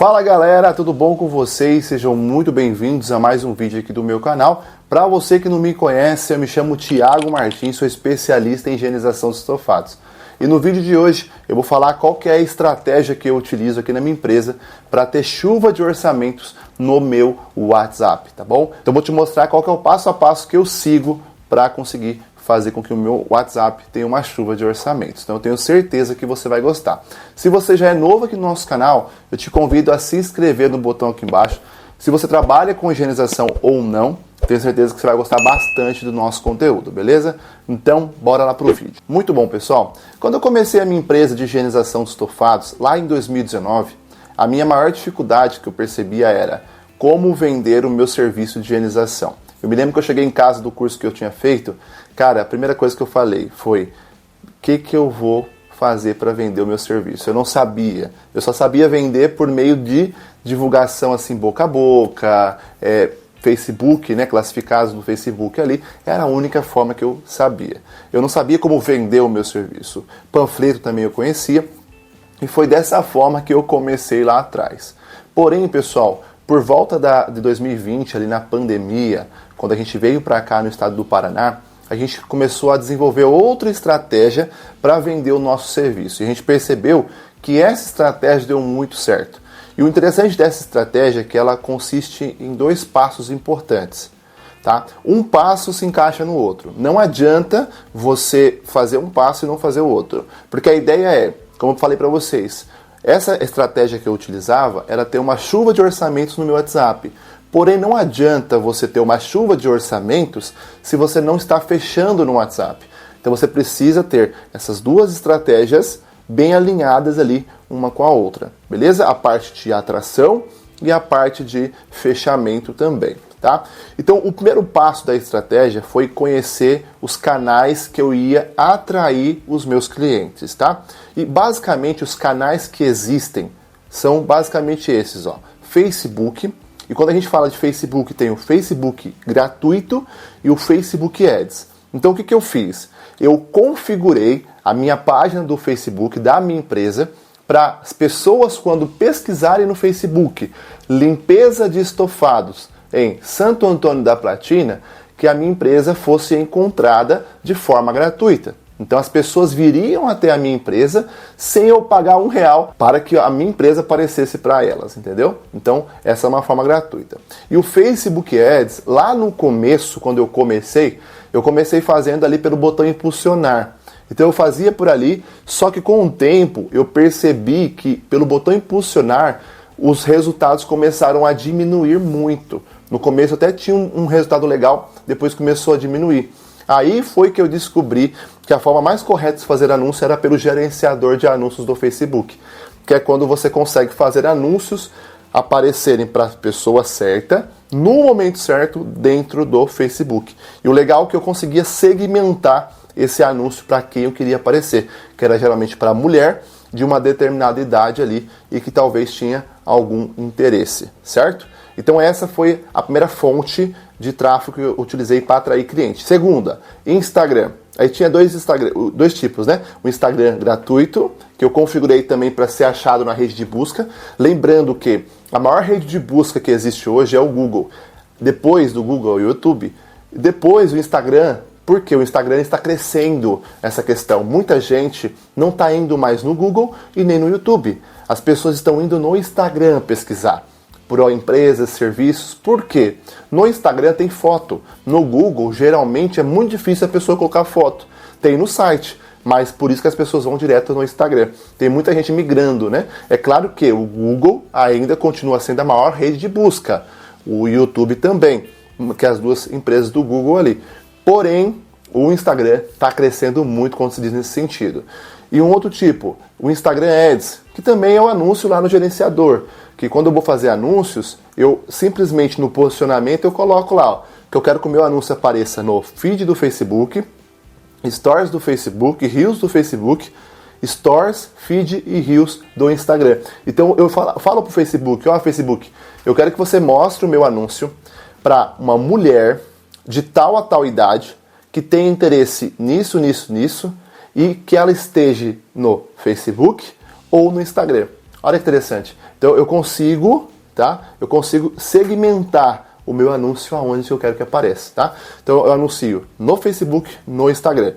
Fala galera, tudo bom com vocês? Sejam muito bem-vindos a mais um vídeo aqui do meu canal. Para você que não me conhece, eu me chamo Thiago Martins, sou especialista em higienização de estofados. E no vídeo de hoje eu vou falar qual que é a estratégia que eu utilizo aqui na minha empresa para ter chuva de orçamentos no meu WhatsApp, tá bom? Então eu vou te mostrar qual que é o passo a passo que eu sigo para conseguir fazer com que o meu WhatsApp tenha uma chuva de orçamentos. Então eu tenho certeza que você vai gostar. Se você já é novo aqui no nosso canal, eu te convido a se inscrever no botão aqui embaixo. Se você trabalha com higienização ou não, tenho certeza que você vai gostar bastante do nosso conteúdo, beleza? Então, bora lá pro vídeo. Muito bom, pessoal. Quando eu comecei a minha empresa de higienização de estofados, lá em 2019, a minha maior dificuldade que eu percebia era como vender o meu serviço de higienização. Eu me lembro que eu cheguei em casa do curso que eu tinha feito, cara, a primeira coisa que eu falei foi: o que eu vou fazer para vender o meu serviço? Eu não sabia, eu só sabia vender por meio de divulgação assim, boca a boca, Facebook, né, classificados no Facebook ali, era a única forma que eu sabia. Eu não sabia como vender o meu serviço. Panfleto também eu conhecia, e foi dessa forma que eu comecei lá atrás. Porém, pessoal, por volta de 2020, ali na pandemia, quando a gente veio para cá no estado do Paraná, a gente começou a desenvolver outra estratégia para vender o nosso serviço. E a gente percebeu que essa estratégia deu muito certo. E o interessante dessa estratégia é que ela consiste em dois passos importantes. Tá? Um passo se encaixa no outro. Não adianta você fazer um passo e não fazer o outro. Porque a ideia é, como eu falei para vocês, essa estratégia que eu utilizava era ter uma chuva de orçamentos no meu WhatsApp. Porém, não adianta você ter uma chuva de orçamentos se você não está fechando no WhatsApp. Então você precisa ter essas duas estratégias bem alinhadas ali uma com a outra, beleza? A parte de atração e a parte de fechamento também, tá? Então o primeiro passo da estratégia foi conhecer os canais que eu ia atrair os meus clientes, tá? E basicamente os canais que existem são basicamente esses, ó: Facebook. E quando a gente fala de Facebook, tem o Facebook gratuito e o Facebook Ads. Então o que eu fiz? Eu configurei a minha página do Facebook da minha empresa para as pessoas, quando pesquisarem no Facebook limpeza de estofados em Santo Antônio da Platina, que a minha empresa fosse encontrada de forma gratuita. Então as pessoas viriam até a minha empresa sem eu pagar R$1 para que a minha empresa aparecesse para elas, entendeu? Então essa é uma forma gratuita. E o Facebook Ads, lá no começo, quando eu comecei fazendo ali pelo botão impulsionar. Então eu fazia por ali, só que com o tempo eu percebi que pelo botão impulsionar os resultados começaram a diminuir muito. No começo até tinha um resultado legal, depois começou a diminuir. Aí foi que eu descobri que a forma mais correta de fazer anúncio era pelo gerenciador de anúncios do Facebook, que é quando você consegue fazer anúncios aparecerem para a pessoa certa, no momento certo, dentro do Facebook. E o legal é que eu conseguia segmentar esse anúncio para quem eu queria aparecer, que era geralmente para mulher de uma determinada idade ali e que talvez tinha algum interesse, certo? Então essa foi a primeira fonte de tráfego que eu utilizei para atrair cliente. Segunda, Instagram. Aí tinha dois tipos, né? O Instagram gratuito, que eu configurei também para ser achado na rede de busca. Lembrando que a maior rede de busca que existe hoje é o Google. Depois do Google, o YouTube. Depois o Instagram, porque o Instagram está crescendo essa questão. Muita gente não está indo mais no Google e nem no YouTube. As pessoas estão indo no Instagram pesquisar por empresas, serviços. Por quê? No Instagram tem foto. No Google, geralmente, é muito difícil a pessoa colocar foto. Tem no site, mas por isso que as pessoas vão direto no Instagram. Tem muita gente migrando, né? É claro que o Google ainda continua sendo a maior rede de busca. O YouTube também, que é as duas empresas do Google ali. Porém, o Instagram está crescendo muito quando se diz nesse sentido. E um outro tipo, o Instagram Ads, que também é o anúncio lá no gerenciador. Que quando eu vou fazer anúncios, eu simplesmente no posicionamento eu coloco lá, ó, que eu quero que o meu anúncio apareça no feed do Facebook, Stories do Facebook, Reels do Facebook, Stories, Feed e Reels do Instagram. Então eu falo pro Facebook: ó, Facebook, eu quero que você mostre o meu anúncio para uma mulher de tal a tal idade que tem interesse nisso, nisso, nisso, e que ela esteja no Facebook ou no Instagram. Olha que interessante. Então eu consigo, tá? Eu consigo segmentar o meu anúncio aonde eu quero que apareça, tá? Então eu anuncio no Facebook, no Instagram.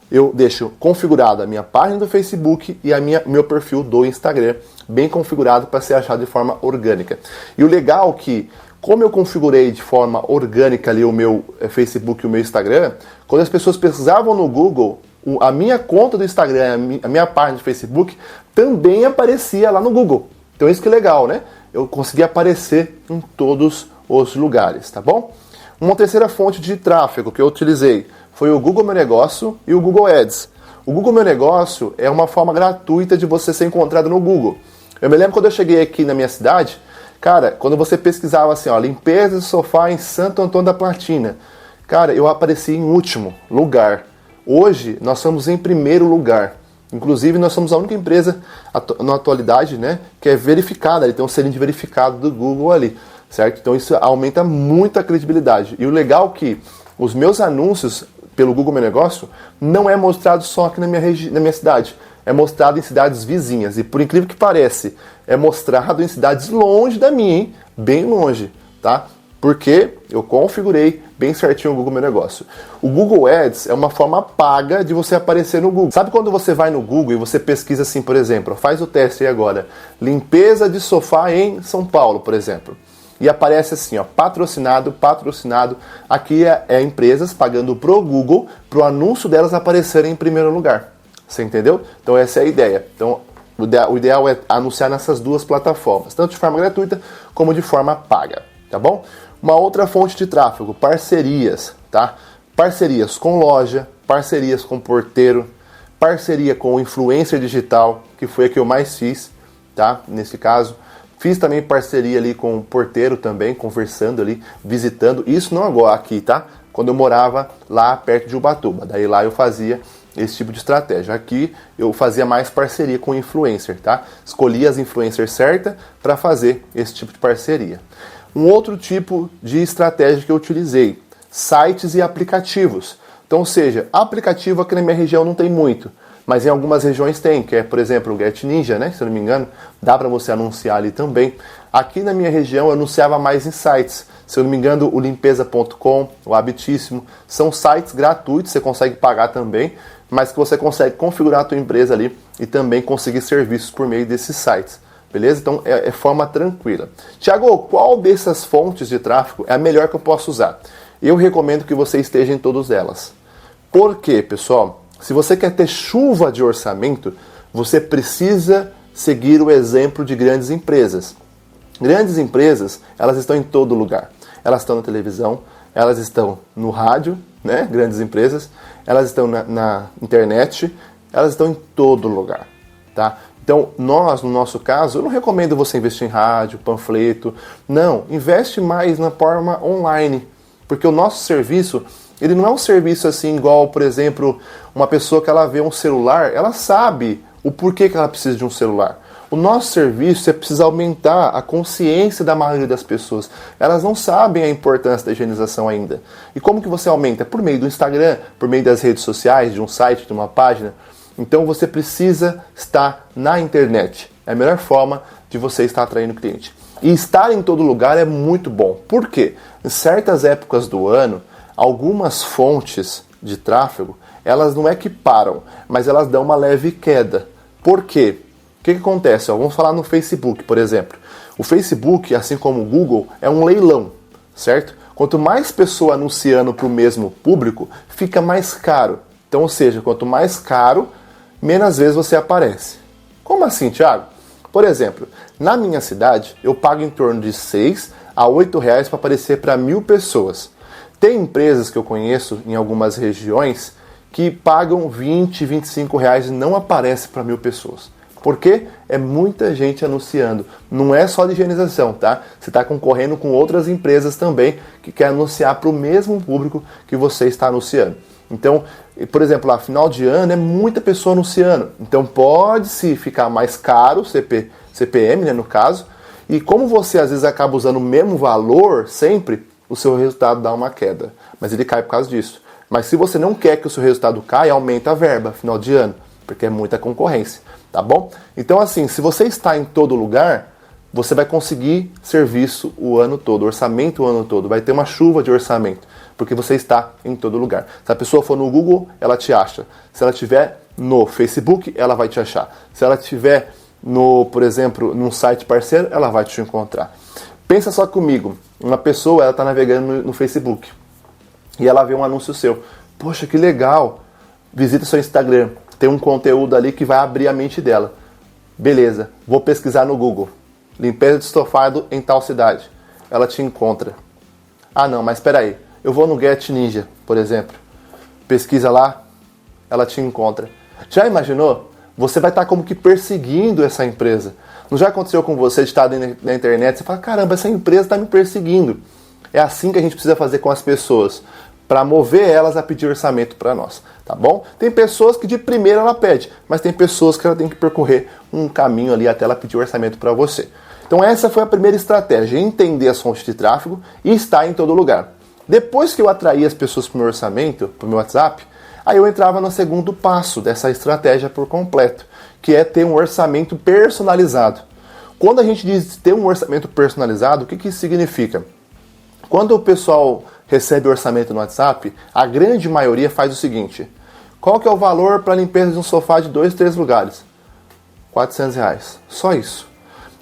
Eu deixo configurada a minha página do Facebook e meu perfil do Instagram, bem configurado para ser achado de forma orgânica. E o legal é que, como eu configurei de forma orgânica ali o meu Facebook e o meu Instagram, quando as pessoas pesquisavam no Google, a minha conta do Instagram, a minha página de Facebook, também aparecia lá no Google. Então isso que é legal, né? Eu consegui aparecer em todos os lugares, tá bom? Uma terceira fonte de tráfego que eu utilizei foi o Google Meu Negócio e o Google Ads. O Google Meu Negócio é uma forma gratuita de você ser encontrado no Google. Eu me lembro quando eu cheguei aqui na minha cidade, cara, quando você pesquisava assim, ó, limpeza de sofá em Santo Antônio da Platina, cara, eu apareci em último lugar. Hoje, nós estamos em primeiro lugar. Inclusive, nós somos a única empresa, na atualidade, né, que é verificada, tem um selinho de verificado do Google ali, certo? Então, isso aumenta muito a credibilidade. E o legal é que os meus anúncios pelo Google Meu Negócio não é mostrado só aqui na minha cidade. É mostrado em cidades vizinhas. E por incrível que pareça, é mostrado em cidades longe da minha, hein? Bem longe, tá? Porque eu configurei bem certinho o Google Meu Negócio. O Google Ads é uma forma paga de você aparecer no Google. Sabe quando você vai no Google e você pesquisa assim, por exemplo, faz o teste aí agora, limpeza de sofá em São Paulo, por exemplo. E aparece assim, ó, patrocinado. Aqui é empresas pagando pro Google, pro anúncio delas aparecerem em primeiro lugar. Você entendeu? Então essa é a ideia. Então o ideal é anunciar nessas duas plataformas, tanto de forma gratuita como de forma paga, tá bom? Uma outra fonte de tráfego, parcerias, tá? Parcerias com loja, parcerias com porteiro, parceria com influencer digital, que foi a que eu mais fiz, tá? Nesse caso. Fiz também parceria ali com o porteiro também, conversando ali, visitando. Isso não agora aqui, tá? Quando eu morava lá perto de Ubatuba. Daí lá eu fazia esse tipo de estratégia. Aqui eu fazia mais parceria com influencer, tá? Escolhia as influencers certas para fazer esse tipo de parceria. Um outro tipo de estratégia que eu utilizei, sites e aplicativos. Então, ou seja, aplicativo aqui na minha região não tem muito. Mas em algumas regiões tem, que é, por exemplo, o Get Ninja, né? Se eu não me engano, dá para você anunciar ali também. Aqui na minha região eu anunciava mais em sites. Se eu não me engano, o limpeza.com, o Habitíssimo, são sites gratuitos, você consegue pagar também, mas que você consegue configurar a tua empresa ali e também conseguir serviços por meio desses sites. Beleza? Então é forma tranquila. Tiago, qual dessas fontes de tráfego é a melhor que eu posso usar? Eu recomendo que você esteja em todas elas. Por quê, pessoal? Se você quer ter chuva de orçamento, você precisa seguir o exemplo de grandes empresas. Grandes empresas, elas estão em todo lugar. Elas estão na televisão, elas estão no rádio, né? Grandes empresas, elas estão na internet, elas estão em todo lugar, tá? Então, nós, no nosso caso, eu não recomendo você investir em rádio, panfleto. Não, investe mais na forma online, porque o nosso serviço, ele não é um serviço assim igual, por exemplo, uma pessoa que ela vê um celular, ela sabe o porquê que ela precisa de um celular. O nosso serviço é precisar aumentar a consciência da maioria das pessoas. Elas não sabem a importância da higienização ainda. E como que você aumenta? Por meio do Instagram, por meio das redes sociais, de um site, de uma página. Então você precisa estar na internet. É a melhor forma de você estar atraindo cliente. E estar em todo lugar é muito bom. Por quê? Em certas épocas do ano, algumas fontes de tráfego, elas não é que param, mas elas dão uma leve queda. Por quê? O que acontece? Vamos falar no Facebook, por exemplo. O Facebook, assim como o Google, é um leilão, certo? Quanto mais pessoa anunciando para o mesmo público, fica mais caro. Então, ou seja, quanto mais caro, menos vezes você aparece. Como assim, Thiago? Por exemplo, na minha cidade, eu pago em torno de 6 a 8 reais para aparecer para 1.000 pessoas. Tem empresas que eu conheço em algumas regiões que pagam 20, 25 reais e não aparece para 1.000 pessoas. Por quê? É muita gente anunciando. Não é só de higienização, tá? Você está concorrendo com outras empresas também que querem anunciar para o mesmo público que você está anunciando. Então, por exemplo, lá, final de ano é muita pessoa anunciando. Então pode-se ficar mais caro, CPM, né, no caso. E como você às vezes acaba usando o mesmo valor sempre, o seu resultado dá uma queda. Mas ele cai por causa disso. Mas se você não quer que o seu resultado caia, aumenta a verba final de ano, porque é muita concorrência, tá bom? Então assim, se você está em todo lugar, você vai conseguir serviço o ano todo, orçamento o ano todo, vai ter uma chuva de orçamento, porque você está em todo lugar. Se a pessoa for no Google, ela te acha. Se ela estiver no Facebook, ela vai te achar. Se ela estiver por exemplo, num site parceiro, ela vai te encontrar. Pensa só comigo, uma pessoa, ela está navegando no Facebook e ela vê um anúncio seu. Poxa, que legal! Visita seu Instagram, tem um conteúdo ali que vai abrir a mente dela. Beleza, vou pesquisar no Google. Limpeza de estofado em tal cidade. Ela te encontra. Ah não, mas espera aí. Eu vou no Get Ninja, por exemplo. Pesquisa lá, ela te encontra. Já imaginou? Você vai estar como que perseguindo essa empresa. Não já aconteceu com você de estar na internet, você fala, caramba, essa empresa está me perseguindo. É assim que a gente precisa fazer com as pessoas, para mover elas a pedir orçamento para nós, tá bom? Tem pessoas que de primeira ela pede, mas tem pessoas que ela tem que percorrer um caminho ali até ela pedir orçamento para você. Então essa foi a primeira estratégia, entender as fontes de tráfego e estar em todo lugar. Depois que eu atraí as pessoas para o meu orçamento, para o meu WhatsApp, aí eu entrava no segundo passo dessa estratégia por completo, que é ter um orçamento personalizado. Quando a gente diz ter um orçamento personalizado, o que isso significa? Quando o pessoal recebe orçamento no WhatsApp, a grande maioria faz o seguinte: qual que é o valor para a limpeza de um sofá de 2, 3 lugares? R$400. Só isso.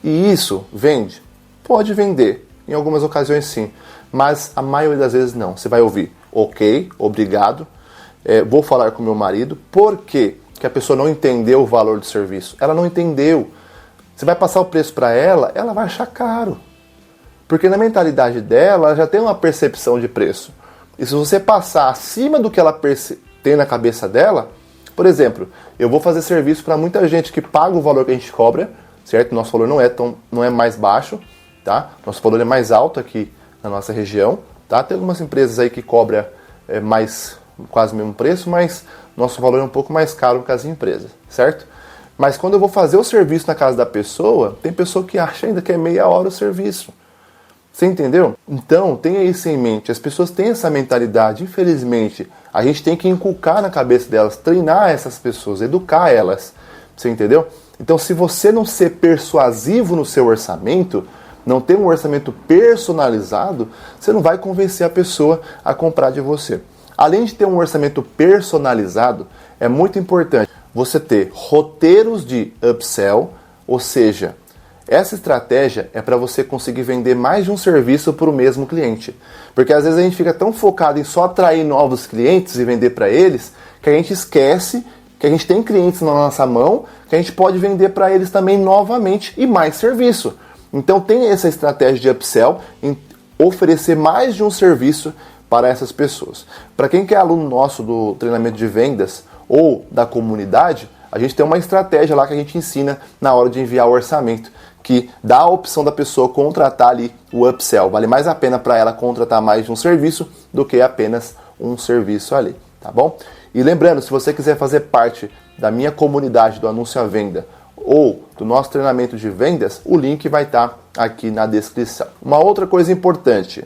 E isso vende? Pode vender. Em algumas ocasiões sim. Mas a maioria das vezes não. Você vai ouvir, ok, obrigado, vou falar com meu marido. Por quê? Que a pessoa não entendeu o valor do serviço. Ela não entendeu. Você vai passar o preço para ela, ela vai achar caro. Porque na mentalidade dela, ela já tem uma percepção de preço. E se você passar acima do que ela tem na cabeça dela, por exemplo, eu vou fazer serviço para muita gente que paga o valor que a gente cobra, certo? Nosso valor não é mais baixo, tá? Nosso valor é mais alto aqui na nossa região, tá? Tem algumas empresas aí que cobram quase o mesmo preço, mas nosso valor é um pouco mais caro que as empresas, certo? Mas quando eu vou fazer o serviço na casa da pessoa, tem pessoa que acha ainda que é meia hora o serviço. Você entendeu? Então, tenha isso em mente. As pessoas têm essa mentalidade, infelizmente. A gente tem que inculcar na cabeça delas, treinar essas pessoas, educar elas. Você entendeu? Então, se você não ser persuasivo no seu orçamento, não ter um orçamento personalizado, você não vai convencer a pessoa a comprar de você. Além de ter um orçamento personalizado, é muito importante você ter roteiros de upsell, ou seja, essa estratégia é para você conseguir vender mais de um serviço para o mesmo cliente. Porque às vezes a gente fica tão focado em só atrair novos clientes e vender para eles, que a gente esquece que a gente tem clientes na nossa mão, que a gente pode vender para eles também novamente e mais serviço. Então tem essa estratégia de upsell, em oferecer mais de um serviço para essas pessoas. Para quem que é aluno nosso do treinamento de vendas ou da comunidade, a gente tem uma estratégia lá que a gente ensina na hora de enviar o orçamento, que dá a opção da pessoa contratar ali o upsell. Vale mais a pena para ela contratar mais de um serviço do que apenas um serviço ali, tá bom? E lembrando, se você quiser fazer parte da minha comunidade do Anúncio à Venda ou do nosso treinamento de vendas, o link vai estar aqui na descrição. Uma outra coisa importante,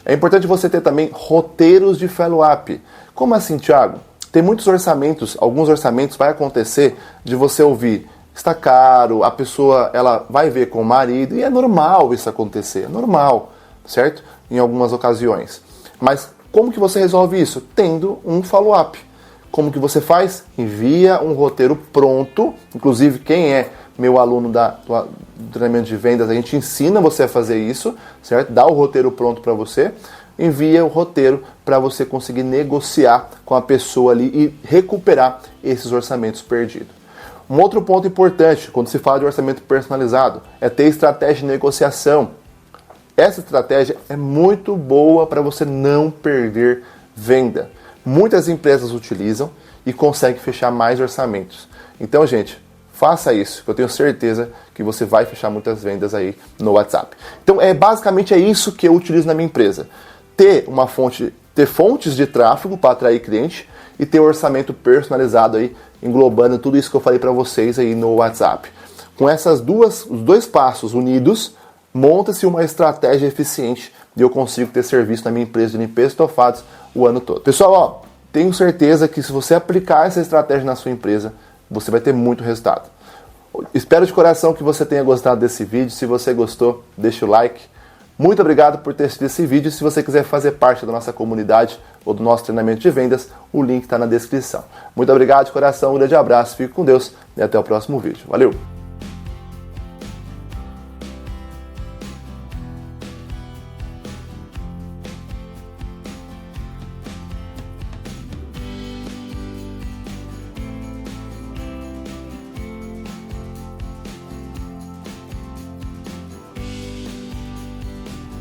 é importante você ter também roteiros de follow-up. Como assim, Thiago? Tem muitos orçamentos, alguns orçamentos vai acontecer de você ouvir, está caro, a pessoa ela vai ver com o marido, e é normal isso acontecer, é normal, certo? Em algumas ocasiões. Mas como que você resolve isso? Tendo um follow-up. Como que você faz? Envia um roteiro pronto, inclusive quem é meu aluno do treinamento de vendas, a gente ensina você a fazer isso, certo? Dá o roteiro pronto para você, envia o roteiro para você conseguir negociar com a pessoa ali e recuperar esses orçamentos perdidos. Um outro ponto importante, quando se fala de orçamento personalizado, é ter estratégia de negociação. Essa estratégia é muito boa para você não perder venda. Muitas empresas utilizam e conseguem fechar mais orçamentos. Então, gente, faça isso, que eu tenho certeza que você vai fechar muitas vendas aí no WhatsApp. Então, basicamente é isso que eu utilizo na minha empresa. Ter fontes de tráfego para atrair cliente e ter orçamento personalizado aí, englobando tudo isso que eu falei para vocês aí no WhatsApp. Com os dois passos unidos, monta-se uma estratégia eficiente e eu consigo ter serviço na minha empresa de limpeza de estofados o ano todo. Pessoal, tenho certeza que se você aplicar essa estratégia na sua empresa, você vai ter muito resultado. Espero de coração que você tenha gostado desse vídeo. Se você gostou, deixa o like. Muito obrigado por ter assistido esse vídeo. Se você quiser fazer parte da nossa comunidade ou do nosso treinamento de vendas, o link está na descrição. Muito obrigado de coração, um grande abraço, fique com Deus e até o próximo vídeo. Valeu!